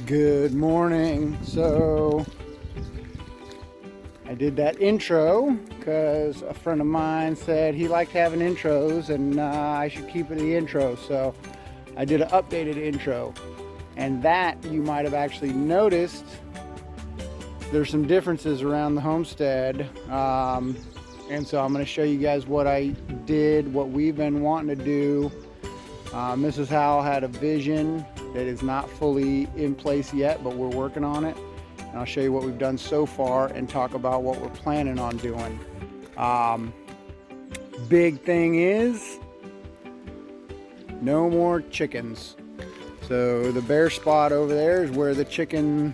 Good morning. So I did that intro because a friend of mine said he liked having intros and I should keep it the intro. So I did an updated intro, and that you might have actually noticed there's some differences around the homestead. And so I'm going to show you guys what I did, what we've been wanting to do. Mrs. Howell had a vision that is not fully in place yet, but we're working on it. And I'll show you what we've done so far and talk about what we're planning on doing. Big thing is no more chickens. So the bare spot over there is where the chicken,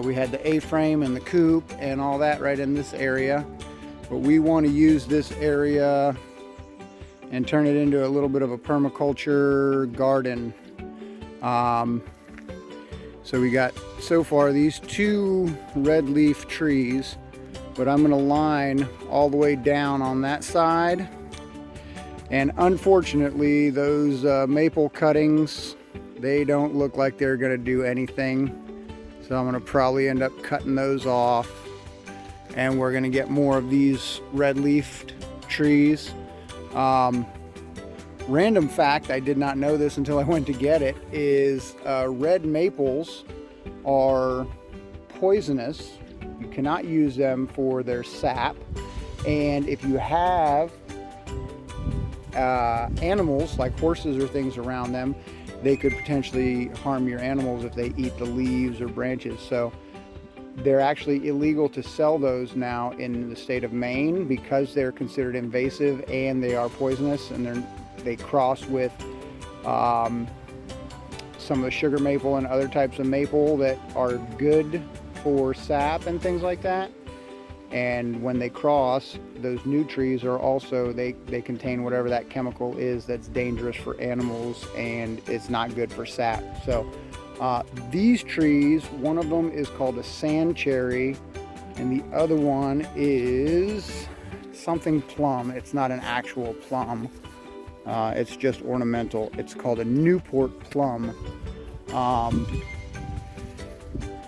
we had the A-frame and the coop and all that right in this area. But we want to use this area and turn it into a little bit of a permaculture garden. So we got so far these two red leaf trees, but I'm gonna line all the way down on that side. And unfortunately, those maple cuttings, they don't look like they're gonna do anything. So I'm gonna probably end up cutting those off, and we're gonna get more of these red leafed trees. Random fact, I did not know this until I went to get it, is red maples are poisonous. You cannot use them for their sap. And if you have animals like horses or things around them, they could potentially harm your animals if they eat the leaves or branches. So they're actually illegal to sell those now in the state of Maine because they're considered invasive and they are poisonous, and they cross with some of the sugar maple and other types of maple that are good for sap and things like that. And when they cross, those new trees are also, they contain whatever that chemical is that's dangerous for animals, and it's not good for sap. So these trees, one of them is called a sand cherry, and the other one is something plum. It's not an actual plum. It's just ornamental. It's called a Newport plum.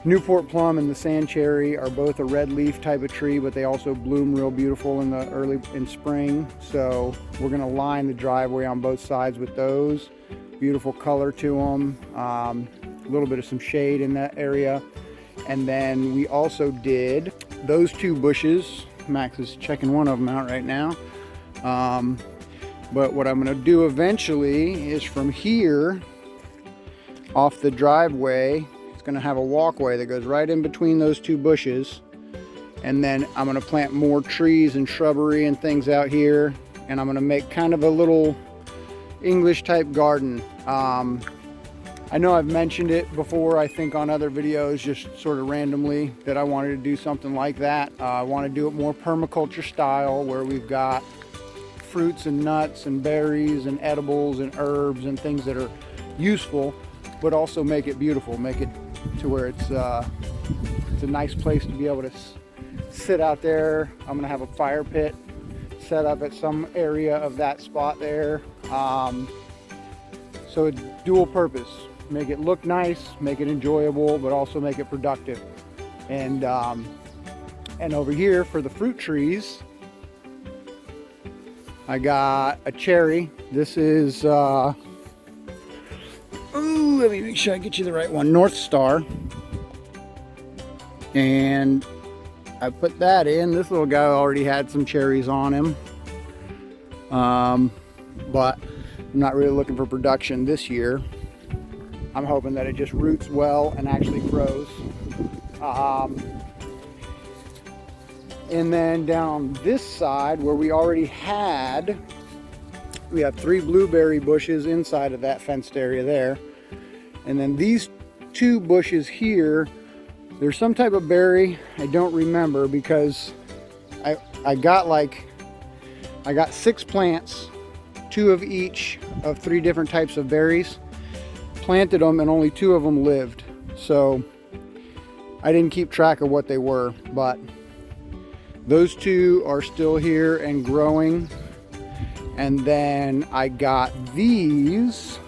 Newport plum and the sand cherry are both a red leaf type of tree, but they also bloom real beautiful in spring. So we're gonna line the driveway on both sides with those. Beautiful color to them. A little bit of some shade in that area. And then we also did those two bushes. Max is checking one of them out right now. But what I'm going to do eventually is from here off the driveway, it's going to have a walkway that goes right in between those two bushes. And then I'm going to plant more trees and shrubbery and things out here. And I'm going to make kind of a little English type garden. I know I've mentioned it before, I think on other videos, just sort of randomly, that I wanted to do something like that. I want to do it more permaculture style, where we've got fruits and nuts and berries and edibles and herbs and things that are useful, but also make it beautiful, make it to where it's a nice place to be able to sit out there. I'm going to have a fire pit set up at some area of that spot there. So it's dual purpose. Make it look nice, make it enjoyable, but also make it productive. And over here for the fruit trees, I got a cherry. This is, let me make sure I get you the right one, North Star. And I put that in. This little guy already had some cherries on him. But I'm not really looking for production this year. I'm hoping that it just roots well and actually grows. And then down this side where we already had, we have 3 blueberry bushes inside of that fenced area there. And then these 2 bushes here, there's some type of berry, I don't remember, because I got 6 plants, 2 of each of 3 different types of berries. Planted them and only 2 of them lived. So I didn't keep track of what they were, but those 2 are still here and growing. And then I got these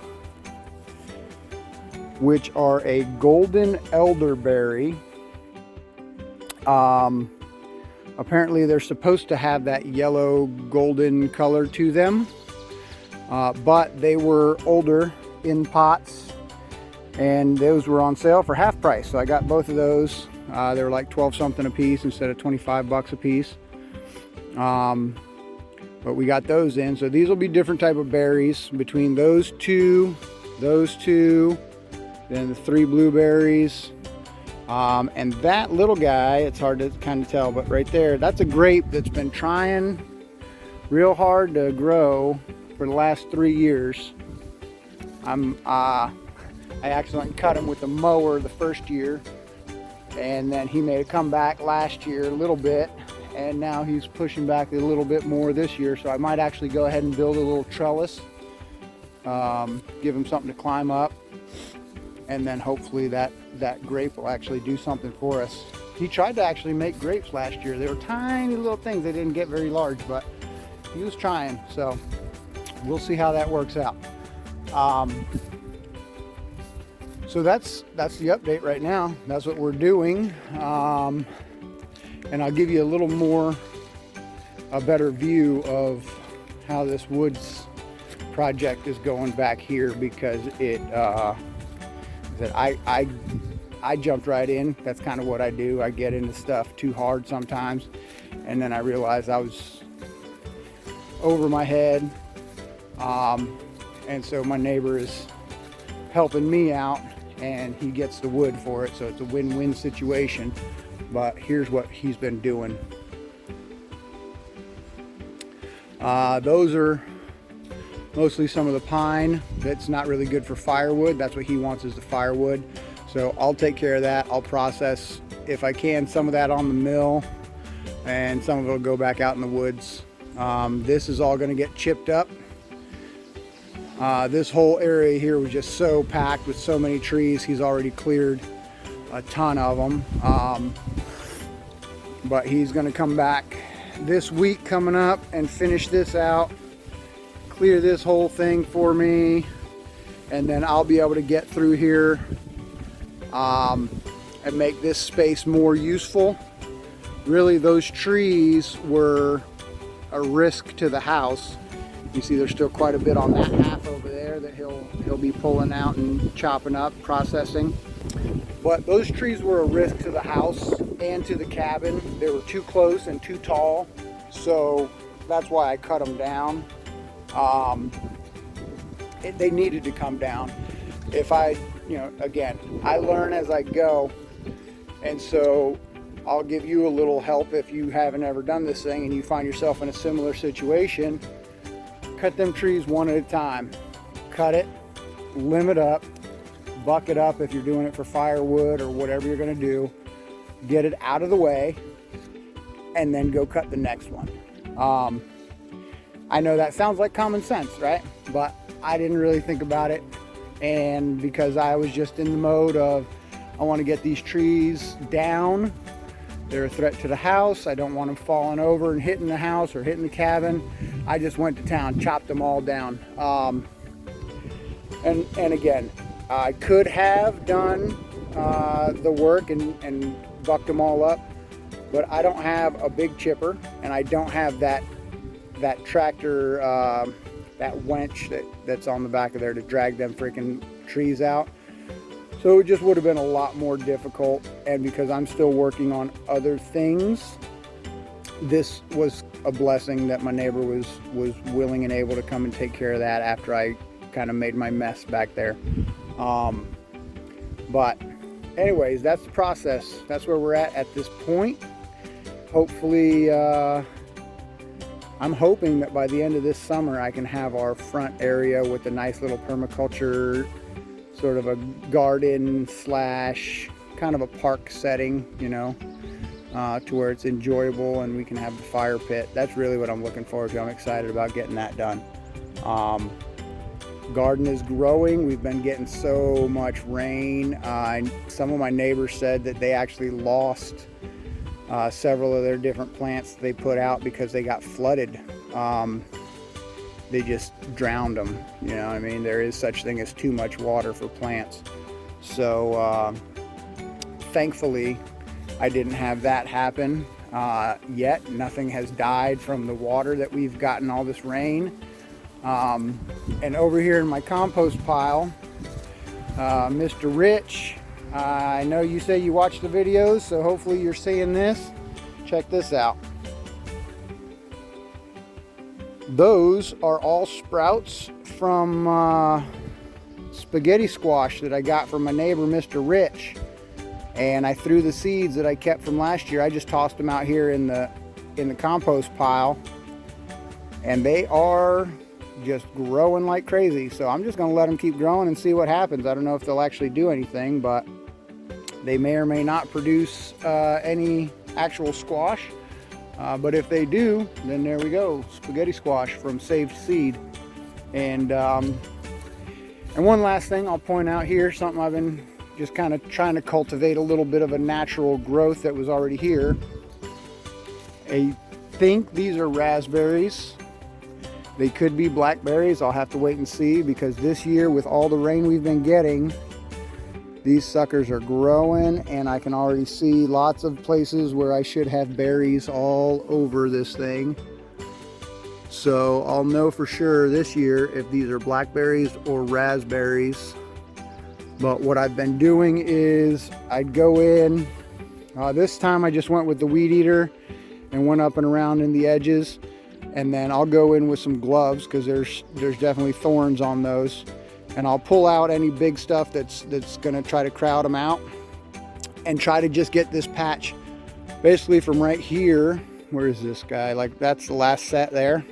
which are a golden elderberry. Apparently they're supposed to have that yellow golden color to them, but they were older in pots, and those were on sale for half price. So I got both of those. They were like 12 something a piece instead of 25 bucks a piece. But we got those in. So these will be different type of berries between those two, then the 3 blueberries. And that little guy, it's hard to kind of tell, but right there, that's a grape that's been trying real hard to grow for the last 3 years. I accidentally cut him with a mower the first year, and then he made a comeback last year a little bit, and now he's pushing back a little bit more this year. So I might actually go ahead and build a little trellis, give him something to climb up, and then hopefully that grape will actually do something for us. He tried to actually make grapes last year. They were tiny little things. They didn't get very large, but he was trying. So we'll see how that works out. So that's the update right now. That's what we're doing. And I'll give you a little more, a better view of how this woods project is going back here, because I jumped right in. That's kind of what I do. I get into stuff too hard sometimes, and then I realized I was over my head, and so my neighbor is helping me out, and he gets the wood for it, so it's a win-win situation. But here's what he's been doing. Those are mostly some of the pine that's not really good for firewood. That's what he wants, is the firewood. So I'll take care of that. I'll process, if I can, some of that on the mill, and some of it will go back out in the woods. This is all going to get chipped up. This whole area here was just so packed with so many trees. He's already cleared a ton of them. But he's going to come back this week coming up and finish this out, clear this whole thing for me, and then I'll be able to get through here and make this space more useful. Really, those trees were a risk to the house. You see there's still quite a bit on that half over there that he'll be pulling out and chopping up, processing. But those trees were a risk to the house and to the cabin. They were too close and too tall, so that's why I cut them down. They needed to come down. If I, again, I learn as I go, and so I'll give you a little help if you haven't ever done this thing and you find yourself in a similar situation. Cut them trees one at a time. Cut it, limb it up, buck it up if you're doing it for firewood or whatever you're going to do. Get it out of the way, and then go cut the next one. I know that sounds like common sense, right? But I didn't really think about it, and because I was just in the mode of, I want to get these trees down. They're a threat to the house. I don't want them falling over and hitting the house or hitting the cabin. I just went to town, chopped them all down. And again, I could have done the work and bucked them all up, but I don't have a big chipper, and I don't have that tractor, that winch that's on the back of there to drag them freaking trees out. So it just would have been a lot more difficult, and because I'm still working on other things, this was a blessing that my neighbor was willing and able to come and take care of that after I kind of made my mess back there. But anyways, that's the process. That's where we're at this point. Hopefully, I'm hoping that by the end of this summer I can have our front area with a nice little permaculture, sort of a garden slash kind of a park setting, to where it's enjoyable and we can have the fire pit. That's really what I'm looking forward to. I'm excited about getting that done. Garden is growing. We've been getting so much rain. Some of my neighbors said that they actually lost several of their different plants they put out because they got flooded. They just drowned them. There is such thing as too much water for plants. So thankfully I didn't have that happen yet. Nothing has died from the water that we've gotten all this rain. And over here in my compost pile, Mr. Rich, I know you say you watch the videos, so hopefully you're seeing this. Check this out. Those are all sprouts from spaghetti squash that I got from my neighbor, Mr. Rich. And I threw the seeds that I kept from last year. I just tossed them out here in the compost pile, and they are just growing like crazy. So I'm just gonna let them keep growing and see what happens. I don't know if they'll actually do anything, but they may or may not produce any actual squash. But if they do, then there we go, spaghetti squash from saved seed. And one last thing I'll point out here, something I've been just kind of trying to cultivate a little bit of a natural growth that was already here. I think these are raspberries. They could be blackberries. I'll have to wait and see, because this year with all the rain we've been getting, these suckers are growing, and I can already see lots of places where I should have berries all over this thing. So I'll know for sure this year if these are blackberries or raspberries. But what I've been doing is I'd go in, this time I just went with the weed eater and went up and around in the edges, and then I'll go in with some gloves, because there's definitely thorns on those, and I'll pull out any big stuff that's gonna try to crowd them out, and try to just get this patch basically from right here. Where is this guy? Like, that's the last set there.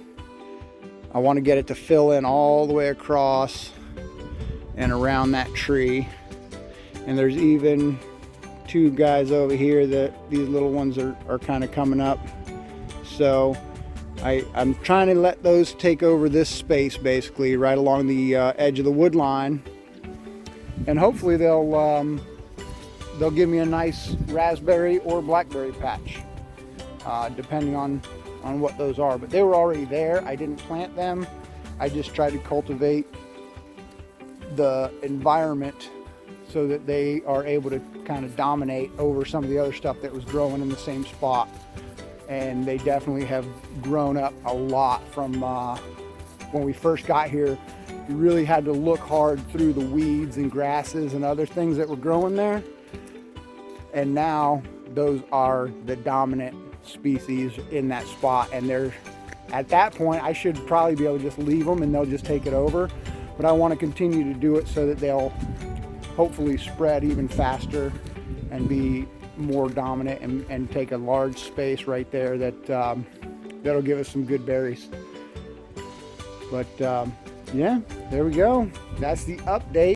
I want to get it to fill in all the way across and around that tree. And there's even two guys over here that these little ones are kind of coming up. So I'm trying to let those take over this space, basically right along the edge of the wood line, and hopefully they'll give me a nice raspberry or blackberry patch, depending on what those are. But they were already there. I didn't plant them. I just tried to cultivate the environment so that they are able to kind of dominate over some of the other stuff that was growing in the same spot. And they definitely have grown up a lot from when we first got here. You really had to look hard through the weeds and grasses and other things that were growing there. And now those are the dominant species in that spot. And they're, at that point, I should probably be able to just leave them and they'll just take it over. But I want to continue to do it so that they'll hopefully spread even faster and be more dominant, and take a large space right there that that'll give us some good berries. But yeah, there we go. That's the update.